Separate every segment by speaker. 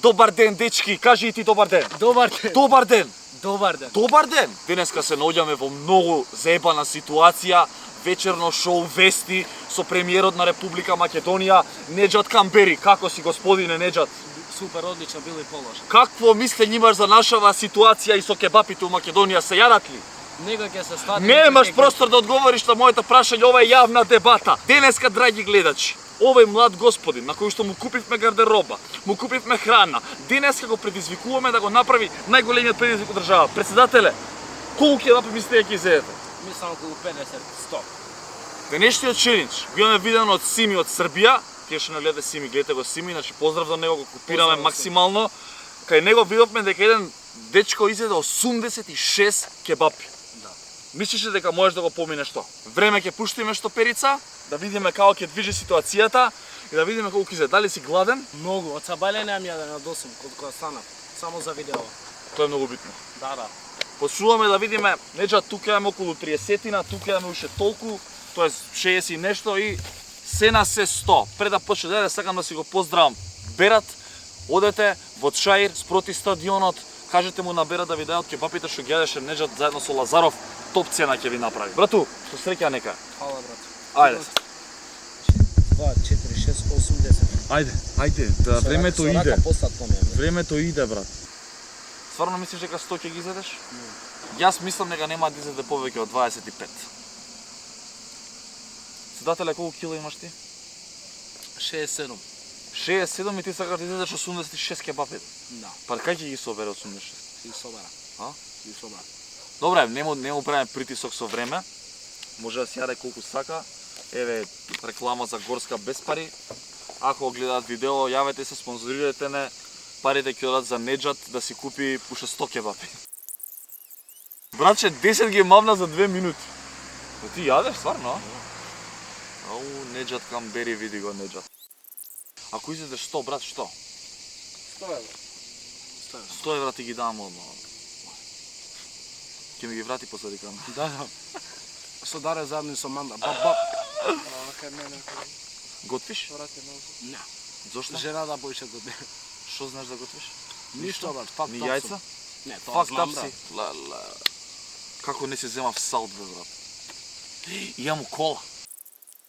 Speaker 1: Добар ден, дечки, кажи и ти добар ден.
Speaker 2: Добар ден.
Speaker 1: Добар ден.
Speaker 2: Добар ден.
Speaker 1: Добар ден. Денеска се наоѓаме во многу заебана ситуација. Вечерно шоу Вести со премиерот на Република Македонија, Неџат Камбери. Како си, господине Неџат?
Speaker 2: Супер, одлично, било и положено.
Speaker 1: Какво мислење имаш за нашава ситуација и со кебапите у Македонија? Се јадат ли?
Speaker 2: Него ќе се стати.
Speaker 1: Немаш простор да одговориш на моето прашање, ова е јавна дебата. Денеска, драги гледачи, овој млад господин на кој што му купивме гардероба, му купивме храна, денеска го предизвикуваме да го направи најголемиот предизвик од држава. Председателе, колку кебапи мислите ќе изедете?
Speaker 2: Мислам околу 50-100.
Speaker 1: Денешниот челендж го имаме видено од Сими од Србија. Тие што не гледате Сими, гледате го Сими, значи поздрав до него, го копираме максимално. Кај него видовме дека еден дечко изеде 86 кебапи.
Speaker 2: Да.
Speaker 1: Мислиш ли дека можеш да го поминеш тоа? Време ќе пуштиме штоперица, да видиме како ќе движи ситуацијата и да видиме колку изеде. Дали си гладен?
Speaker 2: Многу, од сабајле немам јаден од 8, кога станав. Само за видео.
Speaker 1: Тоа е многу битно.
Speaker 2: Да.
Speaker 1: Почнуваме да видиме, Неџа, тука имаме околу 30-тина, тука имаме уште толку, тоа е 60 и нешто и се на се 100. Пред да почне да сакам да си го поздравам Берат. Одете во Чаир спроти стадионот, кажете му на Берат да ви дајат кебапите што ги јадеше Неџат заедно со Лазаров, топ цена ќе ви направи. Брату, што среќа нека.
Speaker 2: Фала, брат.
Speaker 1: Ајде.
Speaker 2: 2, 4, 6, 8, 10.
Speaker 1: Ајде, да времето иде.
Speaker 2: Рака постатко ми е.
Speaker 1: Времето иде, брат. Стварно мислиш дека 100 ќе ги изедеш? Јас мислам дека нема да изеде повеќе од 25. Седателе, колку кило имаш ти?
Speaker 2: 67.
Speaker 1: 67 и ти сакаш да изедеш 86 кебапи.
Speaker 2: Да.
Speaker 1: Па кај ќе ги собере 86?
Speaker 2: И собера.
Speaker 1: А?
Speaker 2: И собера.
Speaker 1: Добре, не му правиме притисок со време. Може да си јаде колку сака. Еве, реклама за Горска без пари. Ако гледаат видео, јавете се, спонзорирате не. Парите ќе одат за Неџат да си купи уште 100 кебапи. Братче, 10 ги мавна за 2 минути. Но ти јадеш, стварно, а? Ау, Неџат Камбери, види го Неџат. Ако изедеш 100, брат, што?
Speaker 2: 100 евро.
Speaker 1: 100 евра ти ги давам одма. Ќе ми ги врати после декана.
Speaker 2: Да. Со Даре заедно со Манда. Бап. Кај мене.
Speaker 1: Готвиш?
Speaker 2: Не.
Speaker 1: Зошто?
Speaker 2: Жена да бојше го не.
Speaker 1: Што знаеш да готвиш?
Speaker 2: Ништо, брат. Факт.
Speaker 1: Ни јајца?
Speaker 2: Не, тоа
Speaker 1: Факт
Speaker 2: знам,
Speaker 1: си.
Speaker 2: брат.
Speaker 1: Како не се земав салт, бе, брат. Имам кола.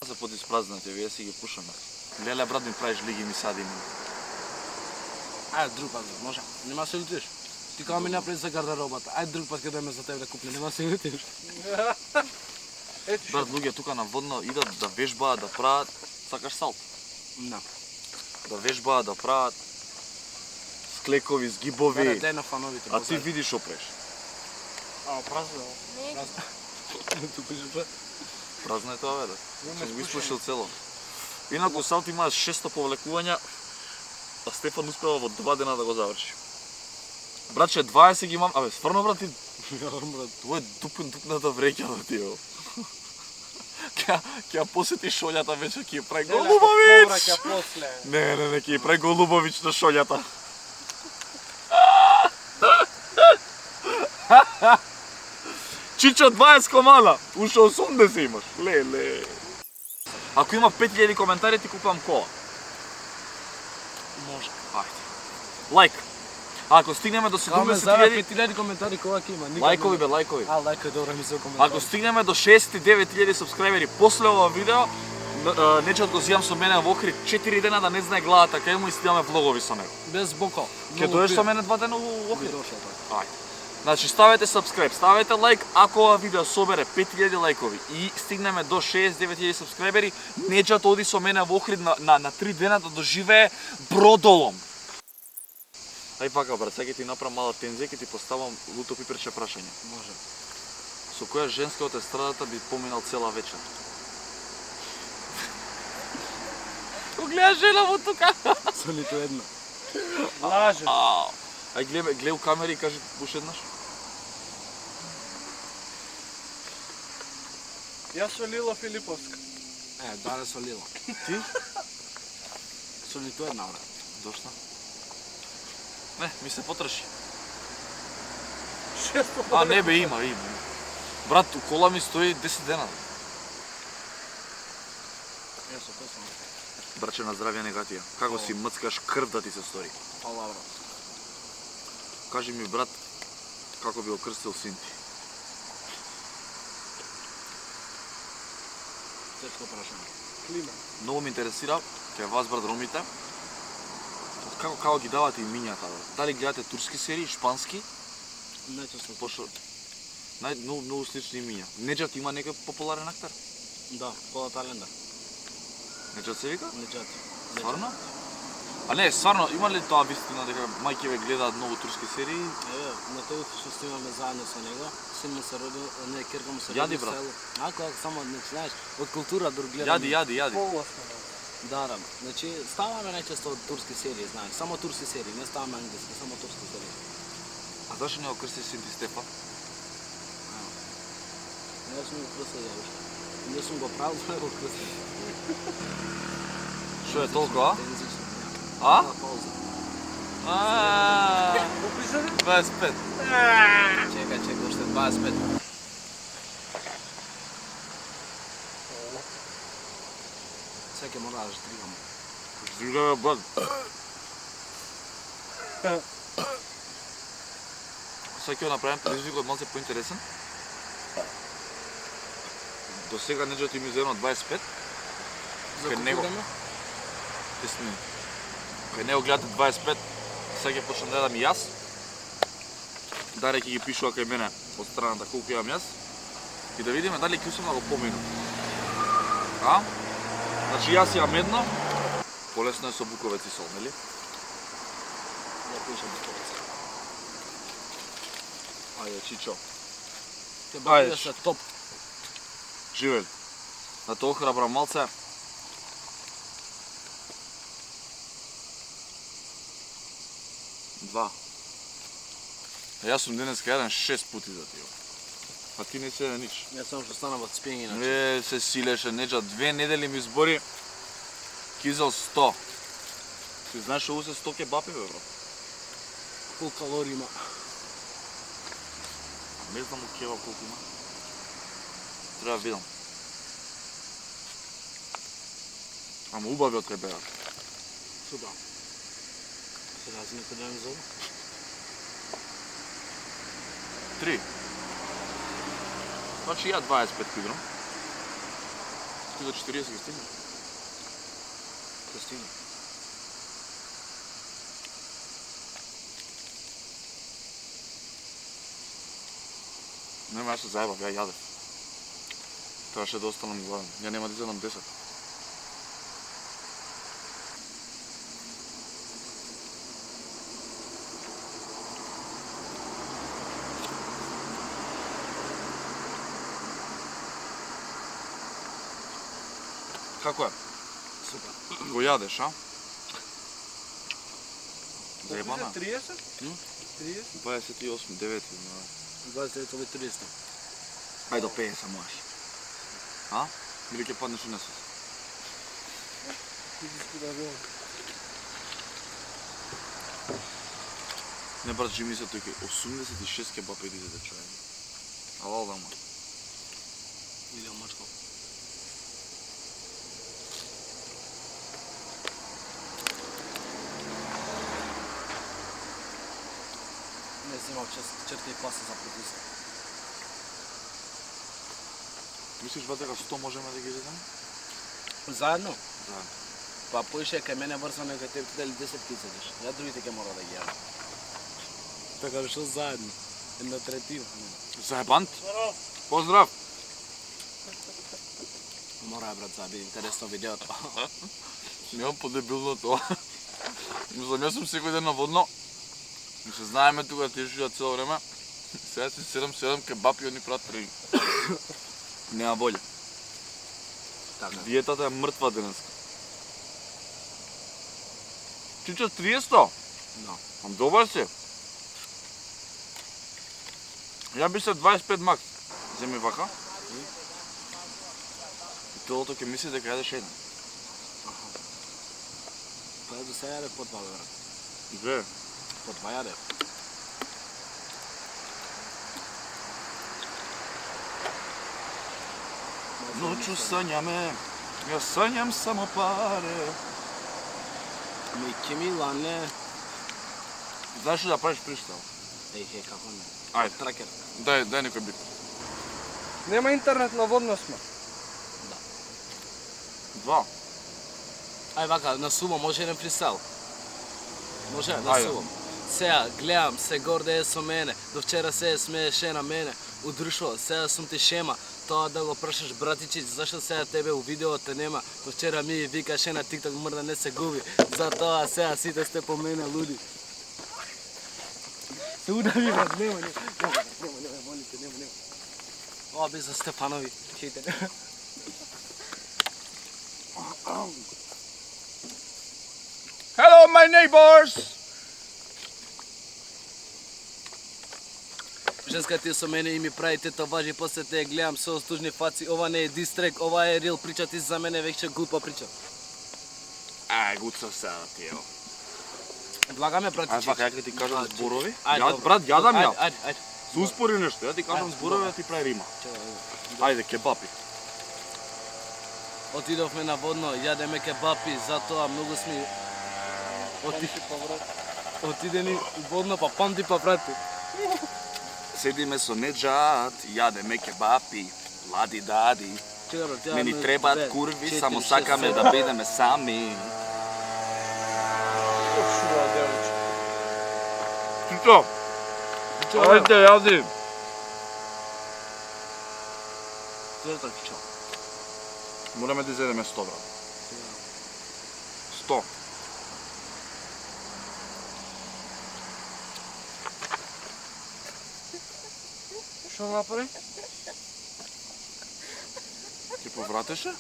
Speaker 1: За подиспразнате, вие си ги пушаме. Леле, брат, ми правиш лиги, ми сади ми.
Speaker 2: Ајде друг пат, може. Нема се лутиш. Ти кога ми направи за гардеробата. Ајде друг пат ќе дојме за тебе да купне, нема се лутиш.
Speaker 1: Брат, луѓе тука на водно идат да вежбаат, да прават. Сакаш салт?
Speaker 2: Да.
Speaker 1: Да вежбаат, да прават. Склекови, згибови.
Speaker 2: Дај на фановите.
Speaker 1: А ти видиш шо преш.
Speaker 2: А, празно.
Speaker 1: Празно е тоа, бе, да. Сум го испушил цело. Инаку салт има 600 повлекувања, а Стефан успева во 2 дена да го заврши. Братче, 20 ги имам... Абе, стварно, брат, ти... Тоа е дупната вреќа да ти, бе. Ќе ја посети шолјата вече, ќе ја прави Голубович! Не, ќе ја прави Голубович на шолјата. Чичо 20 комада, уште 80 имаш. Леле. Ако има 5000 коментари, ти купам кола.
Speaker 2: Може.
Speaker 1: Ајде. Лайк. Ако стигнеме до 70.000
Speaker 2: 5000 коментари кога ќе има?
Speaker 1: лайкови, бе, лайкови.
Speaker 2: А, лайкови, добро ми се коментари.
Speaker 1: Ако стигнеме до 69.000 сабскрајбери после ова видео, Неџат го зијам со мене во Охрид 4 дена да не знае главата кај му и снимаме влогови со него.
Speaker 2: Без бокал.
Speaker 1: Ќе дојдеш со мене 2 дена во Охрид?
Speaker 2: Дошол тој.
Speaker 1: Ајде. Значи ставете сабскрајб, ставете лайк ако ова видео собере 5000 лайкови и стигнеме до 69.000 сабскрајбери, Неџат оди со мене во Охрид на 3 дена да доживее бродолом. Ај пака, брат, сега ти направам мала тензија, ќе ти поставам луто пиперче прашање.
Speaker 2: Може.
Speaker 1: Со која женска од естрадата би поминал цела вечер? Го гледа жена во тука.
Speaker 2: Со ниту една. Лаже.
Speaker 1: Ај гледа у камери и кажи уште еднаш.
Speaker 3: Јас со Лила Филиповска.
Speaker 2: Даре со Лила.
Speaker 1: Ти?
Speaker 2: Со ниту една, брат.
Speaker 1: Зошто? Не, ми се потроши.
Speaker 3: А
Speaker 1: Не бе, има. Брат, у кола ми стои 10 дена.
Speaker 2: Јас со кој сум?
Speaker 1: Браче на здравје негатија. Како си мцкаш крв да ти се стори?
Speaker 2: Фала, брат.
Speaker 1: Кажи ми, брат, како би окрстил син ти?
Speaker 2: Тешко прашање.
Speaker 3: Клима.
Speaker 1: Многу ме интересира, кај вас, брат, ромите, како ги давате имињата, брат? Дали гледате турски серии, шпански?
Speaker 2: Најчесто.
Speaker 1: Пошто многу слични имиња. Неџат има некој популарен актер?
Speaker 2: Да, Полат Алендер.
Speaker 1: Неџат се вика?
Speaker 2: Неџат.
Speaker 1: Стварно? А не, стварно, има ли тоа вистина дека мајкиве гледаат многу турски серии?
Speaker 2: На тој што снимаме заедно со него, син му се роди, не, керка му се роди
Speaker 1: Јади,
Speaker 2: в
Speaker 1: брат.
Speaker 2: село. Ако само не знаеш, од култура дур гледаме.
Speaker 1: Јади.
Speaker 3: Полосно.
Speaker 2: Да. Значи, ставаме најчесто од турски серии, знаеш, само турски серии, не ставаме англиски, само турски серии.
Speaker 1: А зашто не окрсти син ти Стефан?
Speaker 2: Не сум го крстил ја уште. Не сум го правил, да го крстил.
Speaker 1: Што е толкова?
Speaker 2: Тензично,
Speaker 1: А?
Speaker 2: Мала пауза.
Speaker 3: Колку изеде?
Speaker 1: 25.
Speaker 2: Чекај, уште 25. Сега ќе мора да штригам.
Speaker 1: Жигаме, брат. Сега ќе го направим предизвикот малце поинтересен. До сега Неџат им изедно 25.
Speaker 2: За
Speaker 1: Кај
Speaker 2: колку
Speaker 1: него.
Speaker 2: време?
Speaker 1: 10 минути. Кај него гледате 25, сега ќе почнам да јадам и јас. Даре ќе ги пишува кај мене од страната колку јадам јас. И да видиме дали ќе успеам да го поминам. А? Значи јас јам едно, полесно е со буковец и сол, нели?
Speaker 2: Ја пишам буковец.
Speaker 1: Ајде, Чичо.
Speaker 2: Те
Speaker 1: Ајде.
Speaker 2: бакија се топ.
Speaker 1: Живели. Да те охрабрам малце. Два. Јас сум денеска јаден 6 пути за тие. А ти не се нич.
Speaker 2: Ја само што стана од спиење иначе.
Speaker 1: Не се силеше, Неџа 2 недели ми избори кизел 100. Ти знаеш ово се 100 кебапи, бе, бро?
Speaker 2: Колку калории има?
Speaker 1: Не знам у кебап колку има. Треба да видам. Ама убави од кај беа.
Speaker 2: Супер. Сега си некој ден зово?
Speaker 1: 3. Значи ја 25 кг. Ти за 40 ги стигна.
Speaker 2: Ќе стигне.
Speaker 1: Нема, јас се заебав, ја јадев. Требаше да останам гладен. Ја нема да изедам 10. Како е?
Speaker 2: Супер.
Speaker 1: Го јадеш, а?
Speaker 3: Колку
Speaker 1: Заебана?
Speaker 3: изеде? 30?
Speaker 2: М?
Speaker 3: 30?
Speaker 1: 28, 9.
Speaker 2: 29 овој 30.
Speaker 1: Ајде до 50 можеш. А? Или ќе паднеш у несвес? Не брат, жи мисля тој 86 кебапи да изеде човек. Алал да ма.
Speaker 2: Или омачко. Не снимав черта и класа за протиска.
Speaker 1: Мислиш ба дека 100 можеме да ги изедеме?
Speaker 2: Заедно?
Speaker 1: Да.
Speaker 2: Па поише кај мене врзано кај тебе дали 10 ки седиш. Ја другите ќе мора да ги јадам. Така што заедно. Една третина.
Speaker 1: Заебант? Поздрав!
Speaker 2: Мора брат за да биде интересно видеото.
Speaker 1: Немам по-дебилно тоа. Мислам, јас сум секој ден на водно. И се знаеме тука да тежија цело време. Сега си 7 кебапи и они прават тренинг. Нема болje.
Speaker 2: Така.
Speaker 1: Диетата е мртва денеска. Чича 30?
Speaker 2: Да.
Speaker 1: Ам добар си. Ја би се 25 макс. Земи вака. И телото ќе мисли дека јадеш едно.
Speaker 2: Па до сега јаде по 2 брат.
Speaker 1: Две.
Speaker 2: По 2 јаде.
Speaker 1: Ноќу сањаме. Јас санјам само паре.
Speaker 2: Мики Милане.
Speaker 1: Знаеш ли да правиш фристайл?
Speaker 2: Еј, како не?
Speaker 1: Ајде,
Speaker 2: Тракер.
Speaker 1: дај некој бит.
Speaker 3: Нема интернет, на водно сме.
Speaker 1: Два.
Speaker 2: Ај вака, на суво може еден фристайл. Може, на
Speaker 1: Ајде.
Speaker 2: суво. Сега гледам, се гордее со мене. До вчера се смееше на мене. У друштво, сега сум ти шема. Тоа да го прашаш братичич, зашто сега тебе у видео те нема? До вчера ми викаше на TikTok мрда не се губи. Затоа сега сите сте по мене луди. Се удави, брат, нема, молите, нема. Ова би за Стефанови, чите.
Speaker 1: Hello, my neighbors!
Speaker 2: Женска ти со мене и ми прави тетоважи, после те гледам со остужни фаци. Ова не е дистрек, ова е рил прича, ти за мене веќе глупа прича.
Speaker 1: Гуца сега ти, ево.
Speaker 2: Благаме, братичи.
Speaker 1: Ајде, вака, ја ќе ти кажам зборови.
Speaker 2: Ајде,
Speaker 1: Ја,
Speaker 2: добро.
Speaker 1: брат, ја дам ја.
Speaker 2: Ајде.
Speaker 1: Се успори нешто, ја ти кажам
Speaker 2: Ајде,
Speaker 1: зборови,
Speaker 2: добро.
Speaker 1: ја ти прави рима.
Speaker 2: Чекај,
Speaker 1: Ајде, кебапи.
Speaker 2: отидовме на водно, јадеме кебапи, затоа многу сме... Отидени у водно, па памти па брати.
Speaker 1: Седиме со Неджат, јадеме кебапи, лади-дади.
Speaker 2: Чекај, брат, ја...
Speaker 1: Не ни требаат курви,
Speaker 2: 4,
Speaker 1: само
Speaker 2: 6,
Speaker 1: сакаме
Speaker 2: 7.
Speaker 1: да бидеме сами.
Speaker 3: Шува, девојче.
Speaker 1: Тито,
Speaker 2: Чекај,
Speaker 1: ајде, јади.
Speaker 2: Зато чо?
Speaker 1: Мораме да изедеме 100, брат. 100.
Speaker 3: Што направи?
Speaker 1: Ти повратеше?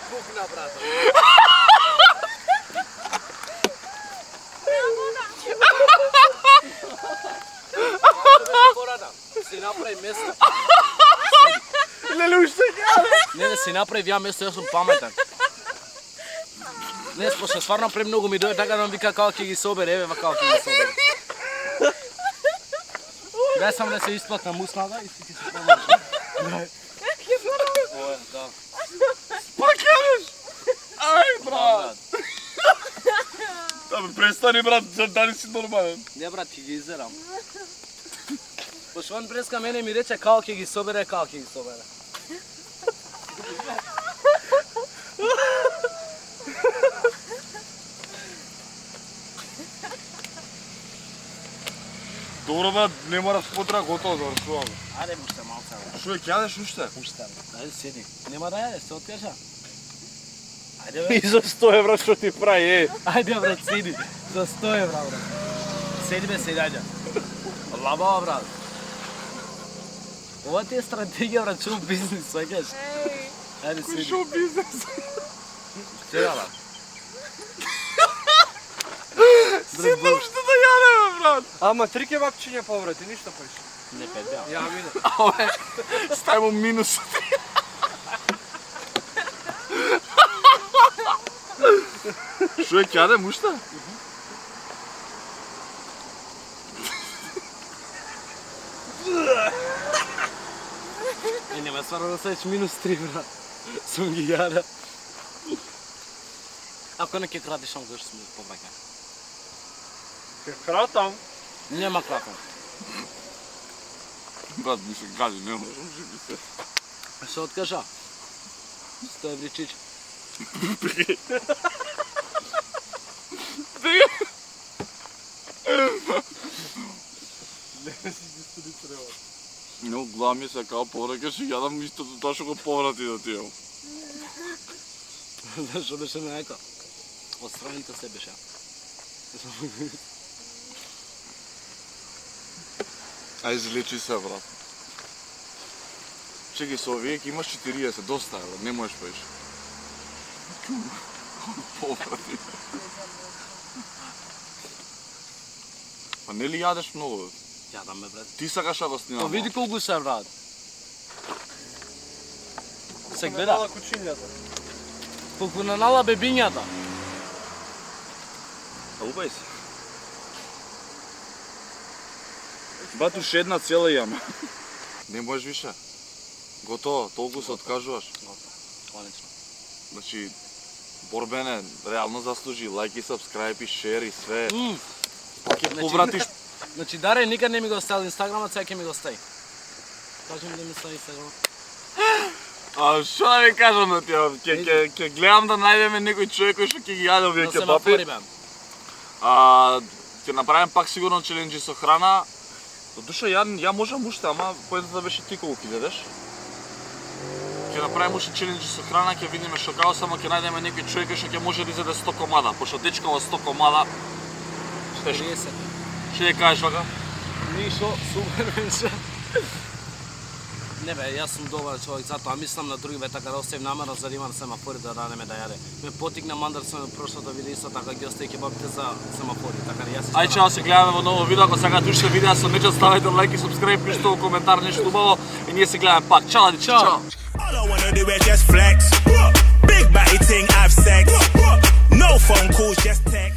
Speaker 2: Пукна, брата. Си направи место.
Speaker 1: Леле, уште
Speaker 2: Не, си направи ја место, јас сум паметен. Не, пошто стварно премногу ми дојде така да ми вика како ќе ги собере, еве како ќе ги собере. Дај само да се исплатна мусната и си ќе се помогне. Ое, да.
Speaker 1: Па кажеш? Ај, брат.
Speaker 2: Брат.
Speaker 1: Да, бе, престани, брат, дали си нормален.
Speaker 2: Не, брат, ќе ги изерам. Пошто он преска мене ми рече како ќе ги собере, како ќе ги собере.
Speaker 1: Добро, брат, не мора спотра, готово, завршуваме.
Speaker 2: Ајде, уште малце, бе.
Speaker 1: Шо е, ќе јадеш уште?
Speaker 2: Уште, бе. Ајде, седи. Нема да јадеш, се откажа. Ајде, бе.
Speaker 3: И за 100 евра што ти прави, е.
Speaker 2: Ајде, брат, седи. За 100 евра, брат. Седи, бе, седи, ајде. Лабава, брат. Ова ти е стратегија, брат, шоу бизнес, сваќаш? Ајде, седи.
Speaker 1: Шо бизнес?
Speaker 2: Сега, брат.
Speaker 1: Седна уште да јадеме, брат.
Speaker 3: Ама 3 кебапчиња поврати, ништо поише.
Speaker 2: Не пет, бе.
Speaker 3: Ја биде.
Speaker 1: Ое, ставимо минус. Шо е, ќе јадем уште?
Speaker 2: Нема стварно да седиш минус 3, брат. Сум ги јада. Ако не ќе крадеш, он зашто сме повраќа.
Speaker 3: Ке кратам.
Speaker 2: Нема клапа.
Speaker 1: Брат, ми се гади, не можам живи се.
Speaker 2: Се откажа. 100 еври чич.
Speaker 1: Но глава ми се као повраќаш и јадам истото тоа што го поврати да ти јам.
Speaker 2: Зашто беше најка? Од страните се беше.
Speaker 1: А излечи се, брат. Чекай, со овие ќе имаш 40, доста е, не можеш поиш. Поврати. Па нели јадеш многу?
Speaker 2: Јадам ме, брат.
Speaker 1: Ти сакаш да го снимам.
Speaker 2: Па види колку се, брат. Се гледа.
Speaker 3: Мала кучињата.
Speaker 2: Колку нанала бебињата.
Speaker 1: А убај се. Бату, ше една цела јама. Не можеш више. Готово, толку се откажуваш.
Speaker 2: Конечно.
Speaker 1: Значи, Борбене реално заслужи лайк и сабскрајб и шер и све. Ќе повратиш.
Speaker 2: Значи, Даре никад не ми го оставил Инстаграмот, сега ќе ми го остави. Кажи ми да ми остави Инстаграмот.
Speaker 1: А што да ви кажам на тие? Ќе гледам да најдеме некој човек кој што ќе ги јаде овие
Speaker 2: На семафори
Speaker 1: кебапи.
Speaker 2: бем.
Speaker 1: Ќе направим пак сигурно челенџи со храна. До душа ја можам уште, ама поедната беше ти колку ќе дадеш. Ќе направиме уште челенџи со храна, ќе видиме што како, само ќе најдеме некој човек кој што ќе може да изеде 100 комада, пошто дечкова 100 комада. Што ќе кажеш вака?
Speaker 2: Ништо, супер беше. Не бе, јас сум добар човек, затоа мислам на други бе, така да оставим намерно за да имам семафори да ранеме да јаде. Ме потикна мандар со прошлото видео исто така ги остави кебапите за семафори, така да јас.
Speaker 1: Ај чао, се гледаме во ново видео, ако сакате уште видеа со Нечо, ставете лайк и субскрайб, пишете во коментар нешто убаво и ние се гледаме пак. Чао, дечки, чао.
Speaker 4: All I wanna do is just flex. Big body thing, have sex. No phone calls, just text.